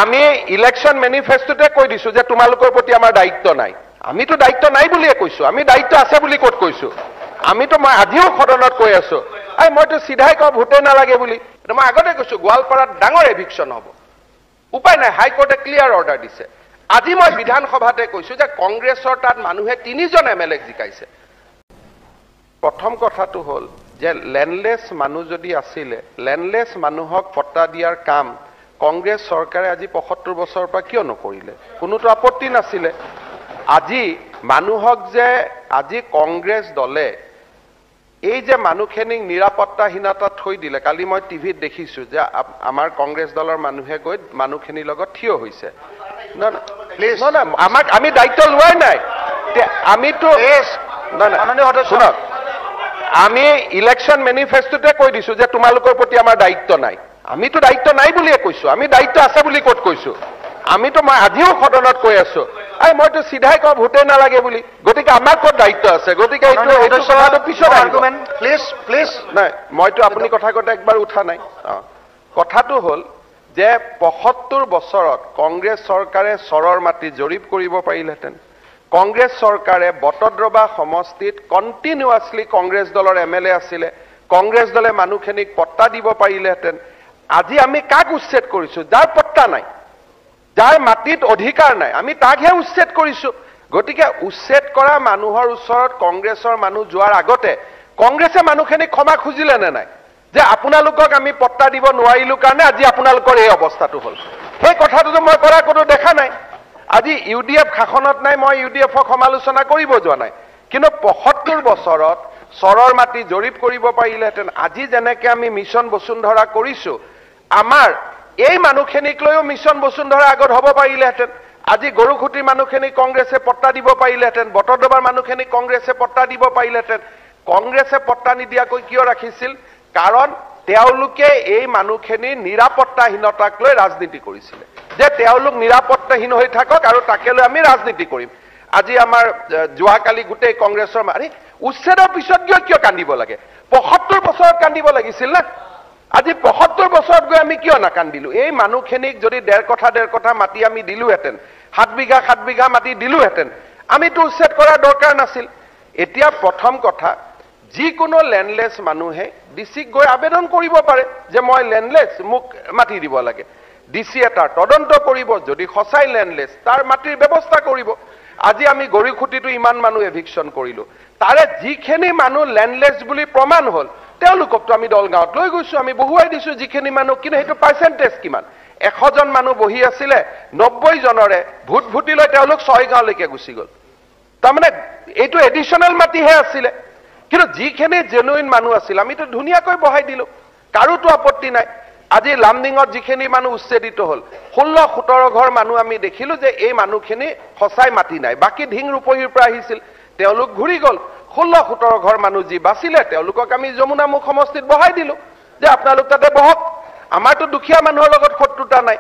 আমি ইলেকশন মেনিফেস্টোতে কৈ দিছো যে তোমালোকৰ প্ৰতি আমাৰ দায়িত্ব নাই আমিতো দায়িত্ব নাই বুলিয়ে কৈছো আমি দায়িত্ব আছে বুলি ক'ত কৈছো আমিতো মই আজিও সদনত কৈ আছো মইতো সিধাই কওঁ ভোটে নালাগে বুলি মই আগতে কৈছো গোৱালপাৰাত ডাঙৰ এভিকশন হ'ব উপায় নাই হাইকোৰ্টে ক্লিয়াৰ অৰ্ডাৰ দিছে আজি মই বিধানসভাতে কৈছো যে কংগ্ৰেছৰ তাত মানুহে 3জন এমএলএ জিকাইছে প্ৰথম কথাটো হ'ল যে ল্যান্ডলেস মানুহ যদি আছিলে ল্যান্ডলেস মানুহক পট্টা দিয়াৰ কাম কংগ্ৰেছ চৰকাৰে আজি 75 বছৰৰ পৰা কিয় নকৰিলে কোনোটো আপত্তি নাছিলে আজি মানুহক যে আজি কংগ্ৰেছ দলে এই যে মানুহখিনিক নিৰাপত্তাহীনতাত থৈ দিলে কালি মই টিভিত দেখিছো যে আমাৰ কংগ্ৰেছ দলৰ মানুহে গৈ মানুহখিনিৰ লগত থিয় হৈছে না প্লিজ না আমাক আমি দায়িত্ব লোৱাই নাই আমিতো শুনক আমি ইলেকশন মেনিফেস্টোতে কৈ দিছো যে তোমালোকৰ প্ৰতি আমাৰ দায়িত্ব নাই আমিতো দায়িত্ব নাই বুলিয়ে কৈছো আমি দায়িত্ব আছে বুলি ক'ত কৈছো আমিতো মই আজিও সদনত কৈ আছো মইতো সিধাই কওঁ ভোটে নালাগে বুলি গতিকে আমাৰ ক'ত দায়িত্ব আছে গতিকে এইটো কথাটো পিছত আৰ্গুমেন্ট প্লিজ নাই মইতো আপুনি কথা কতে একবাৰ উঠা নাই কথাটো হ'ল যে ৭৫ বছৰত কংগ্ৰেছ চৰকাৰে চৰৰ মাটি জৰীপ কৰিব পাৰিলেহেঁতেন কংগ্ৰেছ চৰকাৰে বটদ্ৰবা সমষ্টিত কন্টিনিউয়াছলি কংগ্ৰেছ দলৰ এমএলএ আছিলে কংগ্ৰেছ দলে মানুহখিনিক পট্টা দিব পাৰিলেহেঁতেন আজি আমি কাক উচ্ছেদ কৰিছো যাৰ পট্টা নাই যাৰ মাটিত অধিকাৰ নাই আমি তাকহে উচ্ছেদ কৰিছো গতিকে উচ্ছেদ কৰা মানুহৰ ওচৰত কংগ্ৰেছৰ মানুহ যোৱাৰ আগতে কংগ্ৰেছে মানুহখিনিক ক্ষমা খুজিলে নে নাই যে আপোনালোকক আমি পট্টা দিব নোৱাৰিলো কাৰণে আজি আপোনালোকৰ এই অৱস্থাটো হ'ল সেই কথাটো মই কৰা কোনো দেখা নাই আজি ইউডিএফ শাসনত নাই মই ইউডিএফক সমালোচনা কৰিব যোৱা নাই কিন্তু ৭৫ বছৰত চৰৰ মাটি জৰীপ কৰিব পাৰিলেহেঁতেন আজি যেনেকৈ আমি মিছন বসুন্ধৰা কৰিছো আমাৰ এই মানুহখিনিক লৈও মিছন বসুন্ধৰা আগত হ'ব পাৰিলেহেঁতেন আজি গৰুখুটি মানুহখিনি কংগ্ৰেছে পট্টা দিব পাৰিলেহেঁতেন বটদ্ৰবাৰ মানুহখিনি কংগ্ৰেছে পট্টা দিব পাৰিলেহেঁতেন কংগ্ৰেছে পট্টা নিদিয়াকৈ কিয় ৰাখিছিল কাৰণ তেওঁলোকে এই মানুহখিনি নিৰাপত্তাহীনতাক লৈ ৰাজনীতি কৰিছিল যে তেওঁলোক নিৰাপত্তাহীন হৈ থাকক আৰু তাকে লৈ আমি ৰাজনীতি কৰিম আজি আমাৰ যোৱাকালি গোটেই কংগ্ৰেছৰ উচ্ছেদৰ পিছত কিয় কান্দিব লাগে ৭৫ বছৰত কান্দিব লাগিছিল না আজি ৭৫ বছৰত গৈ আমি কিয় নাকান্দিলো এই মানুহখিনিক যদি ১.৫ কথা মাটি আমি দিলোহেঁতেন ৭ বিঘা মাটি দিলোহেঁতেন আমিতো উচ্ছেদ কৰাৰ দৰকাৰ নাছিল এতিয়া প্ৰথম কথা যিকোনো ল্যান্ডলেস মানুহে ডিসিক গৈ আবেদন কৰিব পাৰে যে মই ল্যান্ডলেস মোক মাটি দিব লাগে ডিসি এটা তদন্ত কৰিব যদি সঁচাই ল্যান্ডলেস তাৰ মাটিৰ ব্যৱস্থা কৰিব আজি আমি গৰিখুটিটো ইমান মানুহ এভিকশন কৰিলো তাৰে যিখিনি মানুহ ল্যান্ডলেস বুলি প্ৰমাণ হ'ল তেওঁলোককতো আমি দলগাঁৱত লৈ গৈছো আমি বহুৱাই দিছো যিখিনি মানুহ কিন্তু সেইটো পাৰ্চেন্টেজ কিমান 100 জন মানুহ বহি আছিলে 90 জনৰে ভোট ভুটি লৈ তেওঁলোক 6 গাঁৱলৈকে গুচি গ'ল তাৰমানে এইটো এডিশনাল মাটিহে আছিলে কিন্তু যিখিনি জেনুইন মানুহ আছিল আমিতো ধুনীয়াকৈ বহাই দিলো কাৰোতো আপত্তি নাই আজি লামডিঙত যিখিনি মানুহ উচ্ছেদিত হ'ল 16-17 ঘৰ মানুহ আমি দেখিলো যে এই মানুহখিনি সঁচাই মাটি নাই বাকি ঢিং ৰূপহীৰ পৰা আহিছিল তেওঁলোক ঘূৰি গ'ল 16-17 ঘৰ মানুহ যি বাছিলে তেওঁলোকক আমি যমুনামুখ সমষ্টিত বহাই দিলো যে আপোনালোক তাতে বহক আমাৰতো দুখীয়া মানুহৰ লগত শত্ৰুতা নাই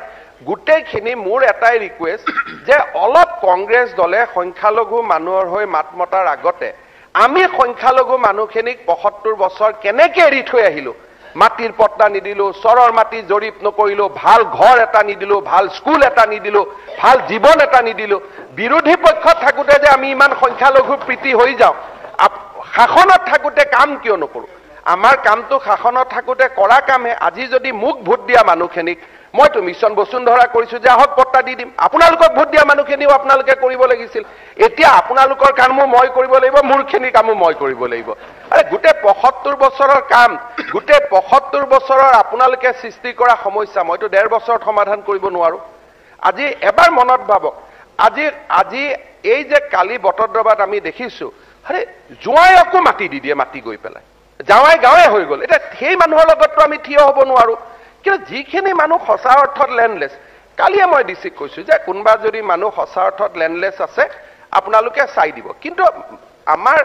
গোটেইখিনি মোৰ এটাই ৰিকুৱেষ্ট যে অলপ কংগ্ৰেছ দলে সংখ্যালঘু মানুহৰ হৈ মাত মতাৰ আগতে আমি সংখ্যালঘু মানুহখিনিক ৭৫ বছৰ কেনেকৈ এৰি থৈ আহিলো মাটিৰ পট্টা নিদিলো চৰৰ মাটি জৰীপ নকৰিলো ভাল ঘৰ এটা নিদিলো ভাল স্কুল এটা নিদিলো ভাল জীৱন এটা নিদিলো বিৰোধী পক্ষত থাকোতে যে আমি ইমান সংখ্যালঘু প্ৰীতি হৈ যাওঁ শাসনত থাকোতে কাম কিয় নকৰো আমাৰ কামটো শাসনত থাকোতে কৰা কামে আজি যদি মোক ভোট দিয়া মানুহখিনিক মইতো মিছন বসুন্ধৰা কৰিছো যে আহক পট্টা দি দিম আপোনালোকক ভোট দিয়া মানুহখিনিও আপোনালোকে কৰিব লাগিছিল এতিয়া আপোনালোকৰ কামো মই কৰিব লাগিব মোৰখিনি কামো মই কৰিব লাগিব আৰে গোটেই ৭৫ বছৰৰ কাম গোটেই ৭৫ বছৰৰ আপোনালোকে সৃষ্টি কৰা সমস্যা মইতো 1.5 বছৰত সমাধান কৰিব নোৱাৰো আজি এবাৰ মনত ভাবক আজি এই যে কালি বটদ্ৰবাত আমি দেখিছো আৰে জোৱাইকো মাটি দি দিয়ে মাটি গৈ পেলাই যাৱাই গাঁৱে হৈ গ'ল এটা সেই মানুহৰ লগততো আমি থিয় হ'ব নোৱাৰো কিন্তু যিখিনি মানুহ সঁচা অৰ্থত ল্যান্ডলেস কালিয়ে মই ডিসিক কৈছো যে কোনবা যদি মানুহ সঁচা অৰ্থত ল্যান্ডলেস আছে আপোনালোকে চাই দিব কিন্তু আমাৰ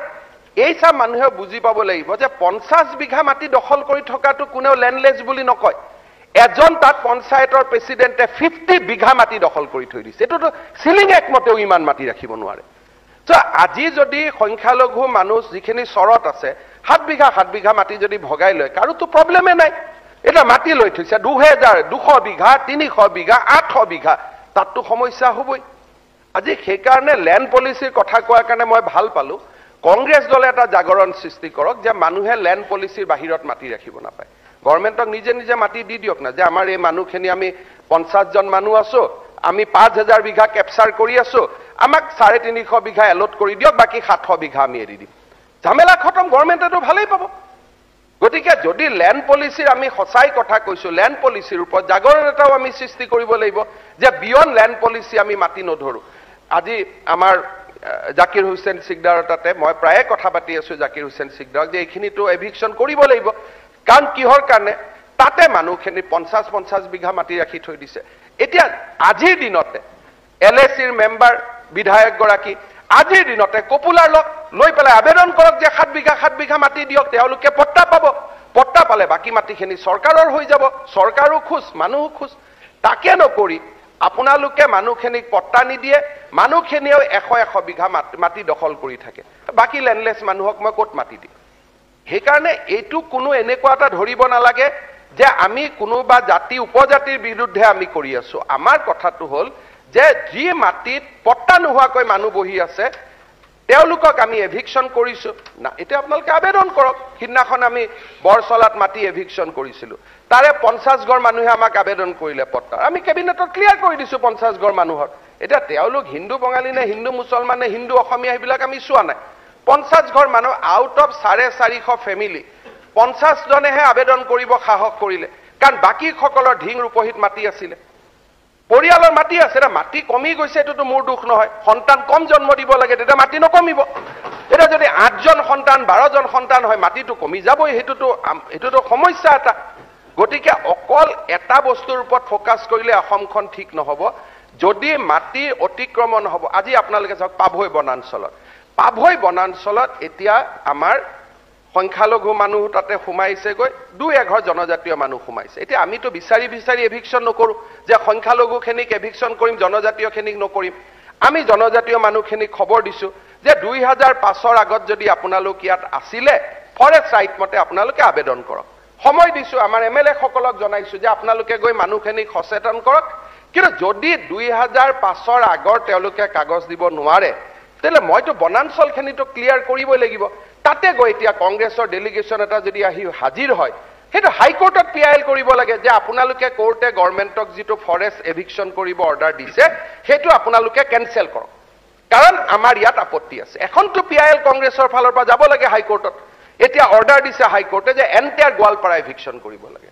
এই সব মানুহে বুজি পাব লাগিব যে 50 বিঘা মাটি দখল কৰি থকাটো কোনেও ল্যান্ডলেস বুলি নকয় এজন তাত পঞ্চায়তৰ প্ৰেসিডেন্টে 50 বিঘা মাটি দখল কৰি থৈ দিছে এটোতো সিলিং একমতেও ইমান মাটি ৰাখিব নোৱাৰে তো আজি যদি সংখ্যালঘু মানুহ যিখিনি চৰত আছে 7 বিঘা মাটি যদি ভগাই লয় কাৰোতো প্ৰবলেমে নাই এটা মাটি লৈ থৈছে 200 বিঘা 300 বিঘা 800 বিঘা তাততো সমস্যা হ'বই আজি সেইকাৰণে ল্যান্ড পলিচিৰ কথা কোৱাৰ কাৰণে মই ভাল পালো কংগ্ৰেছ দলে এটা জাগৰণ সৃষ্টি কৰক যে মানুহে ল্যান্ড পলিচিৰ বাহিৰত মাটি ৰাখিব নাপায় গভৰ্ণমেণ্টক নিজে নিজে মাটি দি দিয়ক না যে আমাৰ এই মানুহখিনি আমি 50 জন মানুহ আছো আমি 5000 বিঘা ক্যাপচাৰ কৰি আছো আমাক 350 বিঘা এলট কৰি দিয়ক বাকি 700 বিঘা আমি এৰি দিম ঝামেলা খতম গভৰ্ণমেণ্টেটো ভালেই পাব গতিকে যদি ল্যান্ড পলিচিৰ আমি সঁচাই কথা কৈছো ল্যান্ড পলিচিৰ ওপৰত জাগৰণ এটাও আমি সৃষ্টি কৰিব লাগিব যে বিয়ন ল্যান্ড পলিচি আমি মাটি নধৰো আজি আমাৰ জাকিৰ হুছেইন সিকদাৰৰ তাতে মই প্ৰায় কথা পাতি আছো জাকিৰ হুছেইন সিকদাৰক যে এইখিনিটো এভিকশন কৰিব লাগিব কাৰণ কিহৰ কাৰণে তাতে মানুহখিনি 50 বিঘা মাটি ৰাখি থৈ দিছে এতিয়া আজিৰ দিনতে এলএচিৰ মেম্বাৰ বিধায়ক গৰাকী আজিৰ দিনতে কপুলাৰ লৈ পেলাই আবেদন কৰক যে 7 বিঘা মাটি দিয়ক তেওঁলোকে পট্টা পাব পট্টা পালে বাকি মাটিখিনি চৰকাৰৰ হৈ যাব চৰকাৰো খুশ মানুহ খুশ তাকে নকৰি আপোনালোকে মানুহখিনিক পট্টা নিদিয়ে মানুহখিনিও 100 বিঘা মাটি দখল কৰি থাকে বাকি ল্যান্ডলেছ মানুহক মই ক'ত মাটি দিম সেইকাৰণে এইটো কোনো এনেকুৱা এটা ধৰিব নালাগে যে আমি কোনোবা জাতি উপজাতিৰ বিৰুদ্ধে আমি কৰি আছো আমাৰ কথাটো হ'ল যে যি মাটিত পট্টা নোহোৱাকৈ মানুহ বহি আছে তেওঁলোকক আমি এভিকশন কৰিছো না এটা আপোনালোকে আবেদন কৰক হিন্নাখন আমি বৰছলাত মাটি এভিকশন কৰিছিলো তাৰে 50 ঘৰ মানুহে আমাক আবেদন কৰিলে পট্টা আমি কেবিনেটত ক্লিয়াৰ কৰি দিছো 50 ঘৰ মানুহৰ এটা তেওঁলোক হিন্দু বঙালী নে হিন্দু মুছলমান নে হিন্দু অসমীয়া এইবিলাক আমি চোৱা নাই 50 ঘৰ মানুহ আউট অফ 450 ফ্যামিলি 50 জনেহে আবেদন কৰিব সাহস কৰিলে কাৰণ বাকি সকলৰ ঢিং ৰূপহিত মাটি আছিল পৰিয়ালৰ মাটি আছে না মাটি কমি গৈছে এটোটো মোৰ দুখ নহয় সন্তান কম জন্ম দিব লাগে তেটা মাটি নকমিব এটা যদি 8 জন সন্তান 12 জন সন্তান হয় মাটিটো কমি যাবই হেতুটো সমস্যা এটা গতিকে অকল এটা বস্তুৰ ওপৰত ফোকাস কৰিলে অসমখন ঠিক নহব যদি মাটি অতিক্ৰমণ হ'ব আজি আপোনালোকে চাওক পাভৈ বনাঞ্চলত এতিয়া আমাৰ সংখ্যালঘু মানুহ তাতে সোমাইছে গৈ 2-1 জনজাতীয় মানুহ সোমাইছে এতিয়া আমিতো বিচাৰি এভিকশন নকৰো যে সংখ্যালঘুখিনিক এভিকশন কৰিম জনজাতীয়খিনিক নকৰিম আমি জনজাতীয় মানুহখিনিক খবৰ দিছো যে 2005 আগত যদি আপোনালোক ইয়াত আছিলে ফৰেষ্ট ৰাইট মতে আপোনালোকে আবেদন কৰক সময় দিছো আমাৰ এমএলএ সকলক জনাইছো যে আপোনালোকে গৈ মানুহখিনিক সচেতন কৰক কিন্তু যদি 2005 আগৰ তেওঁলোকে কাগজ দিব নোৱাৰে তেলে মইতো বনাঞ্চলখিনিটো ক্লিয়াৰ কৰিবই লাগিব তাতে গৈ এতিয়া কংগ্ৰেছৰ ডেলিগেশ্যন এটা যদি আহি হাজিৰ হয় হেতু হাইকোৰ্টত পিআইএল কৰিব লাগে যে আপোনালোকে কোৰ্টে গভৰ্ণমেণ্টক যিটো ফৰেষ্ট এভিকশন কৰিব অৰ্ডাৰ দিছে হেতু আপোনালোকে কেনসেল কৰক কাৰণ আমাৰ ইয়াত আপত্তি আছে এখনটো পিআইএল কংগ্ৰেছৰ ফালৰ পৰা যাব লাগে হাইকোৰ্টত এতিয়া অৰ্ডাৰ দিছে হাইকোৰ্টে যে এন্টায়াৰ গোৱালপাৰা এভিকশন কৰিব লাগে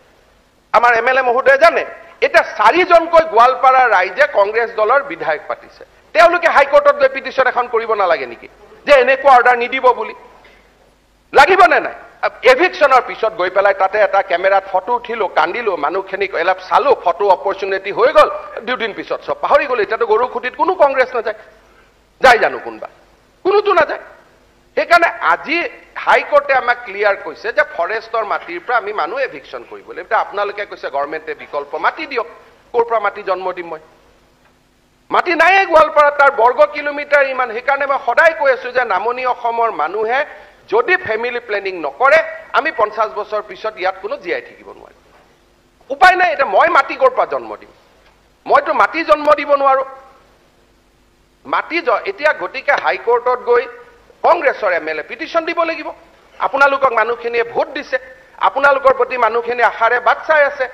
আমাৰ এমএলএ মহোদয় জানে এটা 4 জনকৈ গোৱালপাৰা ৰাইজে কংগ্ৰেছ দলৰ বিধায়ক পাতিছে তেওঁলোকে হাইকোৰ্টত গৈ পিটিশন এখন কৰিব নালাগে নেকি যে এনেকুৱা অৰ্ডাৰ নিদিব বুলি লাগিব নে নাই এভিকশনৰ পিছত গৈ পেলাই তাতে এটা ক্যামেৰাত ফটো উঠিলো কান্দিলো মানুহখিনিক এলাপ চালো ফটো অপৰচুনিটি হৈ গল দুদিন পিছত সব পাহৰি গল এটাতো গৰু খুটিত কোনো কংগ্ৰেছ নাযায় যাই জানো কোনবা কোনোটো নাযায় সেইকাৰণে আজি হাইকোৰ্টে আমাক ক্লিয়াৰ কৈছে যে ফৰেষ্টৰ মাটিৰ পৰা আমি মানুহ এভিকশন কৰিব লাগিব এটা আপোনালোকে কৈছে গভৰ্ণমেণ্টে বিকল্প মাটি দিয়ক কোৰ পৰা মাটি জন্ম দিম মই মাটি নাই গোৱালপাৰা তাৰ বৰ্গ কিলোমিটাৰ ইমান সেইকাৰণে মই সদায় কৈ আছো যে নামনি অসমৰ মানুহে যদি ফ্যামিলি প্ল্যানিং নকৰে আমি 50 বছৰ পিছত ইয়াত কোনো জিয়াই থাকিব নোৱাৰিম উপায় নাই এটা মই মাটি কৰ পৰা জন্ম দিম মইতো মাটি জন্ম দিব নোৱাৰো মাটি এতিয়া গতিকে হাইকোৰ্টত গৈ কংগ্ৰেছৰ এমএলএ পিটিশন দিব লাগিব আপোনালোকক মানুহখিনিয়ে ভোট দিছে আপোনালোকৰ প্ৰতি মানুহখিনি আশাৰে বাট চাই আছে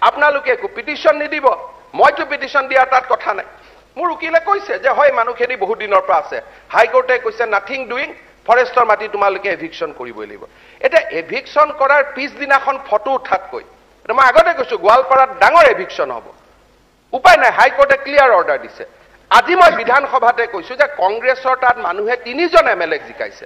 আপোনালোকে একো পিটিশন নিদিব মইতো পিটিশন দিয়া তাত কথা নাই মোৰ উকিলে কৈছে যে হয় মানুহখিনি বহুত দিনৰ পৰা আছে হাইকোৰ্টে কৈছে নাথিং ডুইং ফৰেষ্টৰ মাটি তোমালোকে এভিকশন কৰিবই লাগিব এটা এভিকশন কৰাৰ পিছ দিনাখন ফটো উঠাতকৈ এটা মই আগতে কৈছো গোৱালপাৰাত ডাঙৰ এভিকশন হ'ব উপায় নাই হাইকোৰ্টে ক্লিয়াৰ অৰ্ডাৰ দিছে আজি মই বিধানসভাতে কৈছো যে কংগ্ৰেছৰ তাত মানুহে 3 জন এমএলএক জিকাইছে